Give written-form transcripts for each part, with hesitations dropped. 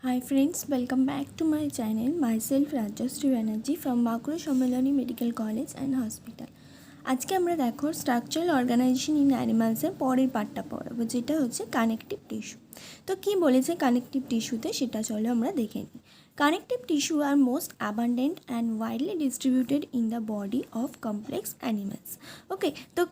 Hi friends, welcome back to my channel. Myself Rajyasree Banerjee from Makro Sammelani Medical College and Hospital. আজকে আমরা দেখো structural organisation in অ্যানিমালসের পরের পার্টটা পড়াবো, যেটা হচ্ছে কানেকটিভ টিস্যু। তো কি বলেছে কানেকটিভ টিস্যুতে সেটা চলো আমরা দেখে নিই। কানেকটিভ টিস্যু আর most abundant and widely distributed in the body of complex animals. Okay, তো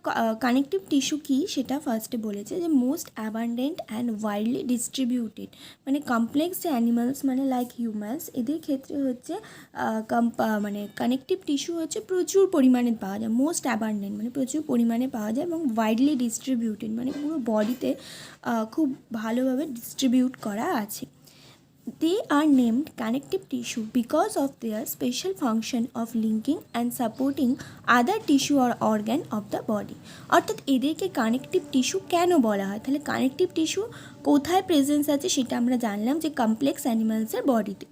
কানেকটিভ টিস্যু কী সেটা ফার্স্টে বলেছে যে most abundant and widely distributed, মানে কমপ্লেক্স যে অ্যানিমালস মানে লাইক হিউম্যানস, এদের ক্ষেত্রে হচ্ছে মানে কানেকটিভ টিস্যু হচ্ছে প্রচুর পরিমাণে পাওয়া যায়। মোস্ট অ্যাবান্ডেন্ট মানে প্রচুর পরিমাণে পাওয়া যায়, এবং ওয়াইডলি ডিস্ট্রিবিউটেড মানে পুরো বডিতে খুব ভালোভাবে ডিস্ট্রিবিউট করা আছে। They are named connective tissue because of their special function of linking and supporting other tissue or organ of the body। অর্থাৎ এদেরকে কানেকটিভ টিস্যু কেন বলা হয়? তাহলে কানেকটিভ টিস্যু কোথায় প্রেজেন্স আছে সেটা আমরা জানলাম যে কমপ্লেক্স অ্যানিমালসের বডিতে।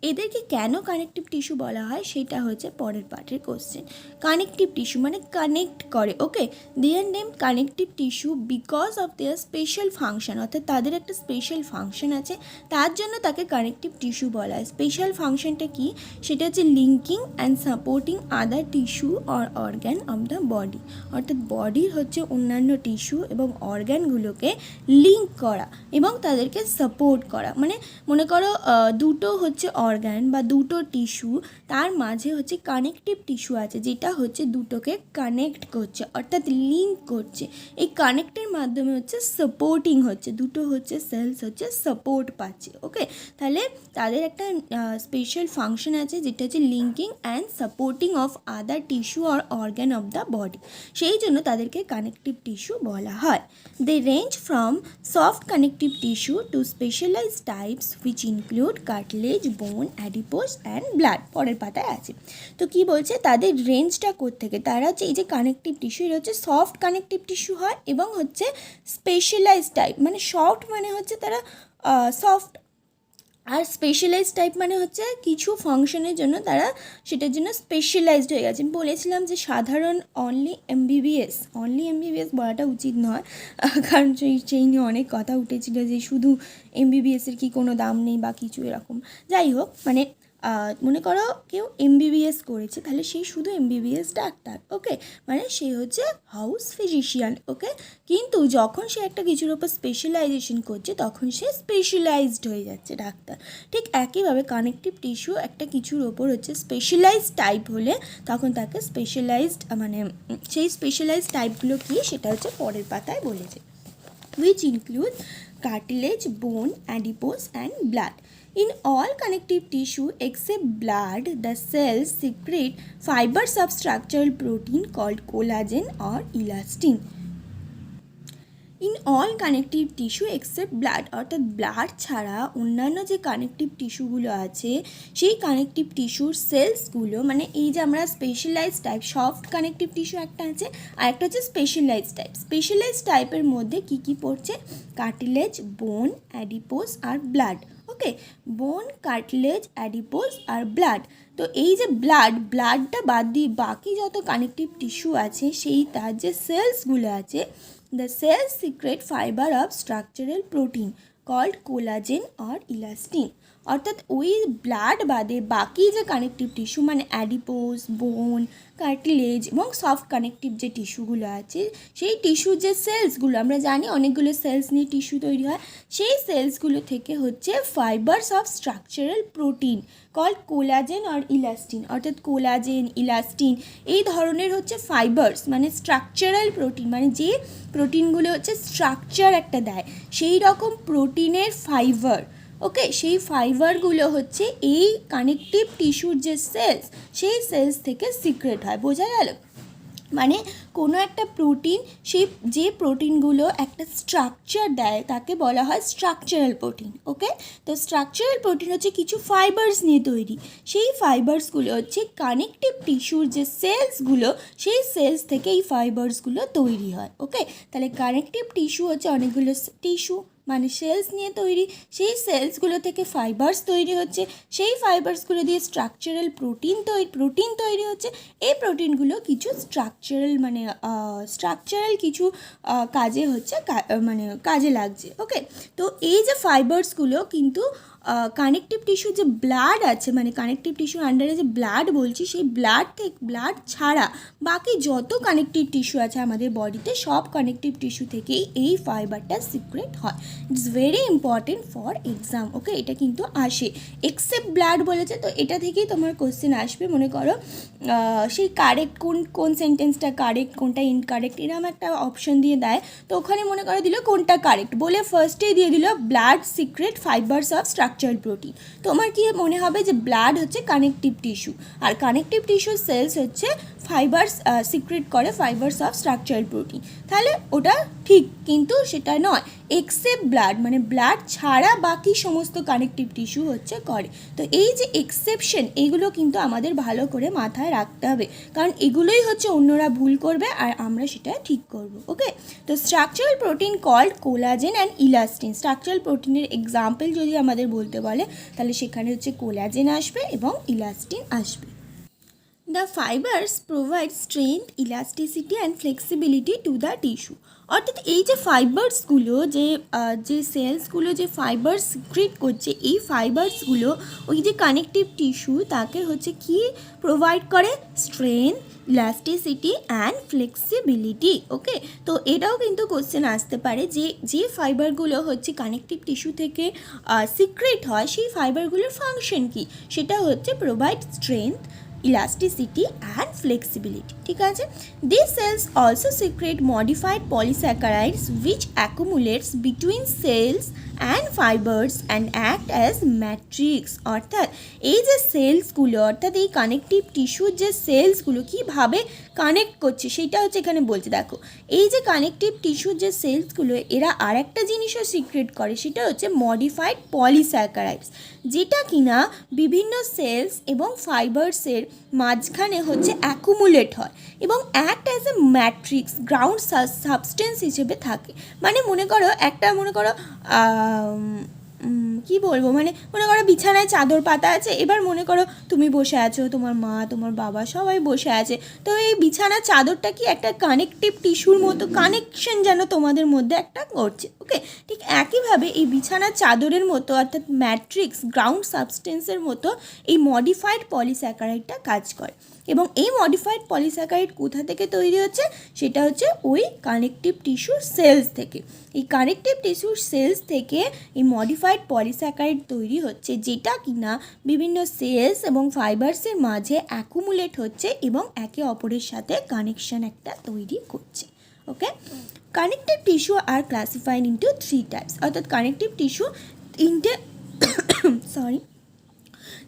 এদেরকে কেন কানেকটিভ টিস্যু বলা হয় সেটা হচ্ছে পরের পার্টের কোশ্চেন। কানেকটিভ টিস্যু মানে কানেক্ট করে। Okay, their name connective tissue because of their special function, অর্থাৎ তাদের একটা স্পেশাল ফাংশন আছে, তার জন্য তাকে কানেকটিভ টিস্যু বলা হয়। স্পেশাল ফাংশনটা কি? সেটা হচ্ছে linking and supporting other tissue or organ of the body, অর্থাৎ বডির হচ্ছে অন্যান্য টিস্যু এবং অর্গ্যানগুলোকে লিঙ্ক করা এবং তাদেরকে সাপোর্ট করা। মানে মনে করো দুটো হচ্ছে অর্গ্যান বা দুটো টিস্যু, তার মাঝে হচ্ছে কানেকটিভ টিস্যু আছে যেটা হচ্ছে দুটোকে কানেক্ট করছে অর্থাৎ লিঙ্ক করছে। এই কানেক্টের মাধ্যমে হচ্ছে সাপোর্টিং হচ্ছে, দুটো হচ্ছে সেলস হচ্ছে সাপোর্ট পাচ্ছে। ওকে, তাহলে তাদের একটা স্পেশাল ফাংশন আছে যেটা হচ্ছে linking and supporting of other tissue or organ of the body, সেই জন্য তাদেরকে কানেকটিভ টিস্যু বলা হয়। They range from soft connective tissue to specialized types which include cartilage, bone, adipose and blood. পরের পাতায় আছে। তো কি বলছে তাদের রেঞ্জটা কোত্থেকে? তারা হচ্ছে এই যে কানেকটিভ টিস্যু, এটা হচ্ছে সফট কানেকটিভ টিস্যু হয় এবং হচ্ছে স্পেশালাইজড টাইপ, মানে সফট মানে হচ্ছে তারা সফট, আর স্পেশালাইজড টাইপ মানে হচ্ছে কিছু ফাংশনের জন্য তারা সেটার জন্য স্পেশালাইজড হয়ে গেছে। বলেছিলাম যে সাধারণ অনলি এমবিবিএস বলাটা উচিত নয়, কারণ সেই নিয়ে অনেক কথা উঠেছিল যে শুধু এমবিবিএসের কি কোনো দাম নেই বা কিছু এরকম। যাই হোক, মানে মনে করো কেউ এমবিবিএস করেছে, তাহলে সেই শুধু এমবিবিএস ডাক্তার। ওকে, মানে সে হচ্ছে হাউস ফিজিশিয়ান। ওকে, কিন্তু যখন সে একটা কিছুর ওপর স্পেশালাইজেশন করছে তখন সে স্পেশালাইজড হয়ে যাচ্ছে ডাক্তার। ঠিক একইভাবে কানেকটিভ টিস্যু একটা কিছুর ওপর হচ্ছে স্পেশালাইজড টাইপ হলে তখন তাকে স্পেশালাইজড, মানে সেই স্পেশালাইজড টাইপগুলো কী সেটা হচ্ছে পরের পাতায় বলেছে। which include cartilage, bone, adipose and blood. In all connective tissue except blood, the cells secrete fibers of structural protein called collagen or elastin. In all connective tissue except blood, অর্থাৎ blood ছাড়া অন্যান্য যে connective টিস্যুগুলো আছে সেই connective টিস্যুর সেলসগুলো, মানে এই যে আমরা specialised type soft connective tissue একটা আছে আর একটা হচ্ছে স্পেশালাইজড টাইপ। স্পেশালাইজড টাইপের মধ্যে কী কী পড়ছে? কার্টিলেজ, বোন, অ্যাডিপোস আর ব্লাড। ওকে, বোন, কার্টিলেজ, অ্যাডিপোস আর ব্লাড। তো এই যে ব্লাডটা বাদ দিয়ে বাকি যত কানেকটিভ টিস্যু আছে সেই তার যে সেলসগুলো আছে, the cells secrete fiber of structural protein called collagen or elastin। অর্থাৎ ওই ব্লাড বাদে বাকি যে কানেকটিভ টিস্যু মানে অ্যাডিপোস, বোন, কার্টিলেজ এবং সফট কানেকটিভ যে টিস্যুগুলো আছে সেই টিস্যুর যে সেলসগুলো, আমরা জানি অনেকগুলো সেলস নিয়ে টিস্যু তৈরি হয়, সেই সেলসগুলো থেকে হচ্ছে fibres of structural protein called collagen আর ইলাস্টিন, অর্থাৎ কোলাজেন, ইলাস্টিন এই ধরনের হচ্ছে ফাইবার্স, মানে স্ট্রাকচারাল প্রোটিন, মানে যে প্রোটিনগুলো হচ্ছে স্ট্রাকচার একটা দেয় সেই রকম প্রোটিনের ফাইবার। ওকে, সেই ফাইবারগুলো হচ্ছে এই কানেকটিভ টিস্যুর যে সেলস সেই সেলস থেকে সিক্রেট হয়। বোঝা গেল? মানে কোনো একটা প্রোটিন, সেই যে প্রোটিনগুলো একটা স্ট্রাকচার দেয় তাকে বলা হয় স্ট্রাকচারাল প্রোটিন। ওকে, তো স্ট্রাকচারাল প্রোটিন হচ্ছে কিছু ফাইবার্স নিয়ে তৈরি, সেই ফাইবার্সগুলো হচ্ছে কানেকটিভ টিস্যুর যে সেলসগুলো সেই সেলস থেকে এই ফাইবার্সগুলো তৈরি হয়। ওকে, তাহলে কানেকটিভ টিস্যু হচ্ছে অনেকগুলো টিস্যু, মানে সেলস নিয়ে তৈরি, সেই সেলসগুলো থেকে ফাইবার্স তৈরি হচ্ছে, সেই ফাইবার্সগুলো দিয়ে প্রোটিন তৈরি হচ্ছে। এই প্রোটিনগুলো কিছু স্ট্রাকচারাল কিছু কাজে হচ্ছে, মানে কাজে লাগছে। ওকে, তো এই যে ফাইবার্সগুলো কিন্তু কানেকটিভ টিস্যু যে ব্লাড আছে, মানে কানেকটিভ টিস্যুর আন্ডারে যে ব্লাড বলছি, সেই ব্লাড ছাড়া বাকি যত কানেকটিভ টিস্যু আছে আমাদের বডিতে, সব কানেকটিভ টিস্যু থেকেই এই ফাইবারটা সিক্রেট হয়। It's very important for exam. Okay, এটা কিন্তু আসে, এক্সেপ্ট ব্লাড বলেছে, তো এটা থেকেই তোমার কোশ্চেন আসবে। মনে করো সেই কারেক্ট কোন সেন্টেন্সটা কারেক্ট, কোনটা ইনকারেক্ট, এরকম একটা অপশন দিয়ে দেয়। তো ওখানে মনে করো দিল কোনটা কারেক্ট বলে ফার্স্টেই দিয়ে দিল blood secret fibres of structural protein. তোমার কি মনে হবে যে ব্লাড হচ্ছে কানেকটিভ টিস্যু, আর কানেকটিভ টিস্যু সেলস হচ্ছে ফাইবার্স সিক্রেট করে ফাইবার্স অফ স্ট্রাকচারাল প্রোটিন, তাহলে ওটা ঠিক। কিন্তু সেটা নয়, এক্সেপ্ট ব্লাড মানে ব্লাড ছাড়া বাকি সমস্ত কানেকটিভ টিস্যু হচ্ছে করে। তো এই যে এক্সেপশন, এগুলো কিন্তু আমাদের ভালো করে মাথায় রাখতে হবে, কারণ এগুলোই হচ্ছে অন্যরা ভুল করবে আর আমরা সেটা ঠিক করব। ওকে, তো structural protein called collagen and elastin. Structural প্রোটিনের এক্সাম্পল যদি আমাদের বলতে বলে, তাহলে সেখানে হচ্ছে কোলাজেন আসবে এবং ইলাস্টিন আসবে। The fibers provide strength, elasticity and flexibility to the tissue. অর্থাৎ এই যে ফাইবার্সগুলো, যে সেলসগুলো যে ফাইবার্স সিক্রেট করছে, এই ফাইবার্সগুলো ওই যে কানেকটিভ টিস্যু তাকে হচ্ছে কি প্রোভাইড করে, স্ট্রেংথ, ইলাস্টিসিটি অ্যান্ড ফ্লেক্সিবিলিটি। ওকে, তো এটাও কিন্তু কোশ্চেন আসতে পারে যে ফাইবারগুলো হচ্ছে কানেকটিভ টিস্যু থেকে সিক্রেট হয়, সেই ফাইবারগুলোর ফাংশন কি, সেটা হচ্ছে provide strength, elasticity and flexibility. ঠিক আছে, these cells also secrete modified polysaccharides which accumulates between cells and fibers and act as matrix. অর্থাৎ এই যে সেলসগুলো, অর্থাৎ এই কানেকটিভ টিস্যুর যে সেলসগুলো কীভাবে কানেক্ট করছে সেটা হচ্ছে এখানে বলছে। দেখো, এই যে কানেকটিভ টিস্যুর যে সেলসগুলো, এরা আর একটা জিনিসও সিক্রেট করে, সেটা হচ্ছে মডিফাইড পলিস্যাকারাইডস, যেটা কিনা বিভিন্ন সেলস এবং ফাইবার্সের মাঝখানে হচ্ছে অ্যাকুমুলেট হয় এবং অ্যাক্ট অ্যাজ এ ম্যাট্রিক্স গ্রাউন্ড সাবস্টেন্স হিসেবে থাকে। মানে মনে করো কি বলবো, মনে করো বিছানায় চাদর পাতা আছে, এবার মনে করো তুমি বসে আছো, তোমার মা, তোমার বাবা সবাই বসে আছে, তো এই বিছানার চাদরটা কি একটা কানেকটিভ টিস্যুর মতো কানেকশন যেন তোমাদের মধ্যে একটা করছে। ওকে, ঠিক একইভাবে এই বিছানার চাদরের মতো, অর্থাৎ ম্যাট্রিক্স গ্রাউন্ড সাবস্টেন্সের মতো এই মডিফাইড পলিস্যাকারাইডটা কাজ করে। এবং এই মডিফাইড পলিস্যাকারাইড কোথা থেকে তৈরি হচ্ছে, সেটা হচ্ছে ওই কানেকটিভ টিস্যুর সেলস থেকে। এই কানেকটিভ টিস্যুর সেলস থেকে এই মডিফাইড পলিস্যাকারাইড তৈরি হচ্ছে, যেটা কিনা বিভিন্ন সেলস এবং ফাইবার্সের মাঝে অ্যাকুমুলেট হচ্ছে এবং একে অপরের সাথে কানেকশন একটা তৈরি করছে। Okay, connective tissue are classified into 3 types. অর্থাৎ কানেকটিভ টিস্যু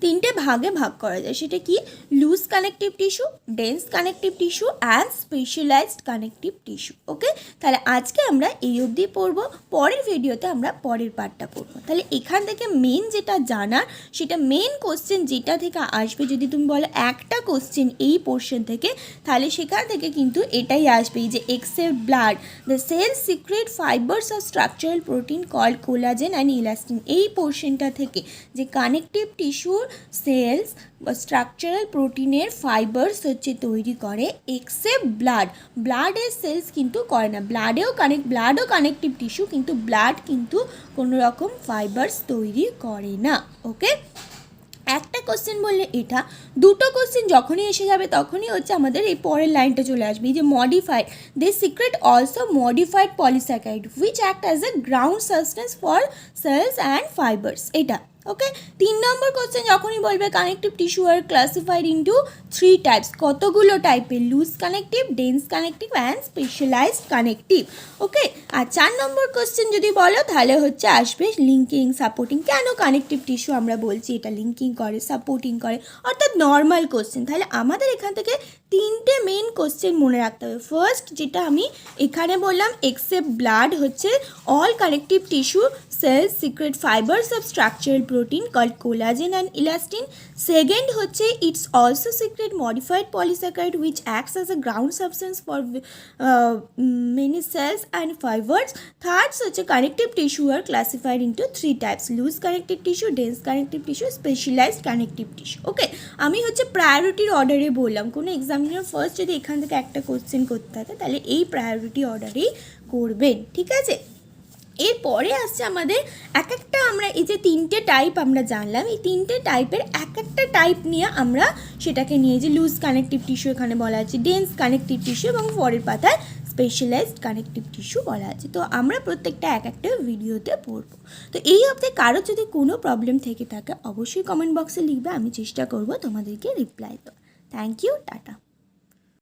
তিনটে ভাগে ভাগ করা যায়। সেটা কি, loose connective tissue, dense connective tissue and specialised connective tissue. Okay, তাহলে আজকে আমরা এই অবধি পড়বো, পরের ভিডিওতে আমরা পরের পার্টটা পড়বো। তাহলে এখান থেকে মেন যেটা জানার, সেটা মেন কোশ্চেন যেটা থেকে আসবে, যদি তুমি বলো একটা কোশ্চেন এই পোর্শন থেকে, তাহলে সেখান থেকে কিন্তু এটাই আসবে, এই যে except blood the cell secrete fibres of structural protein called collagen and elastin. এই পোর্শনটা থেকে যে কানেকটিভ টিস্যুর সেলস বা স্ট্রাকচারাল প্রোটিনের ফাইবার্স হচ্ছে তৈরি করে, এক্সেপ্ট ব্লাডের সেলস কিন্তু করে না। ব্লাডও কানেকটিভ টিস্যু, কিন্তু ব্লাড কিন্তু কোনো রকম ফাইবার্স তৈরি করে না। ওকে, একটা কোশ্চেন বললে এটা, দুটো কোশ্চেন যখনই এসে যাবে তখনই হচ্ছে আমাদের এই পরের লাইনটা চলে আসবে, এই যে modified they secrete also modified polysaccharide which act as a ground substance for cells and fibres. এটা ওকে, 3 নম্বর কোশ্চেন যখনই বলবে connective tissue are classified into 3 types, কতগুলো টাইপের, loose connective, dense connective and specialised connective. Okay, আর 4 number question যদি বলো, তাহলে হচ্ছে আসবে লিঙ্কিং, সাপোর্টিং। কেন কানেকটিভ টিস্যু আমরা বলছি এটা লিঙ্কিং করে, সাপোর্টিং করে, অর্থাৎ নর্মাল কোশ্চেন। তাহলে আমাদের এখান থেকে তিনটে মেন কোশ্চেন মনে রাখতে হবে। ফার্স্ট যেটা আমি এখানে বললাম, এক্সেপ্ট ব্লাড হচ্ছে all connective tissue cells secrete fibres of structural protein called collagen and elastin. Second হচ্ছে it's also secrete modified polysaccharide which acts as a ground substance for many cells and fibres. Thirds হচ্ছে connective tissue are classified into three types, loose connective tissue, dense connective tissue, specialized connective tissue. Okay, আমি হচ্ছে প্রায়োরিটির অর্ডারে বললাম, কোনো examiner first যদি এখান থেকে একটা কোশ্চেন করতে থাকে তাহলে এই প্রায়োরিটি অর্ডারেই করবেন, ঠিক আছে। এরপরে আসছে আমাদের এক একটা, আমরা এই যে তিনটে টাইপ আমরা জানলাম, এই তিনটে টাইপের এক একটা টাইপ নিয়ে আমরা সেটাকে নিয়ে, যে লুজ কানেকটিভ টিস্যু এখানে বলা আছে, ডেন্স কানেকটিভ টিস্যু এবং পরের পাতায় স্পেশালাইজড কানেকটিভ টিস্যু বলা আছে। তো আমরা প্রত্যেকটা এক একটা ভিডিওতে পড়বো। তো এই অবধি কারো যদি কোনো প্রবলেম থেকে থাকে অবশ্যই কমেন্ট বক্সে লিখবে, আমি চেষ্টা করব তোমাদেরকে রিপ্লাই দেওয়ার। Thank you, tata.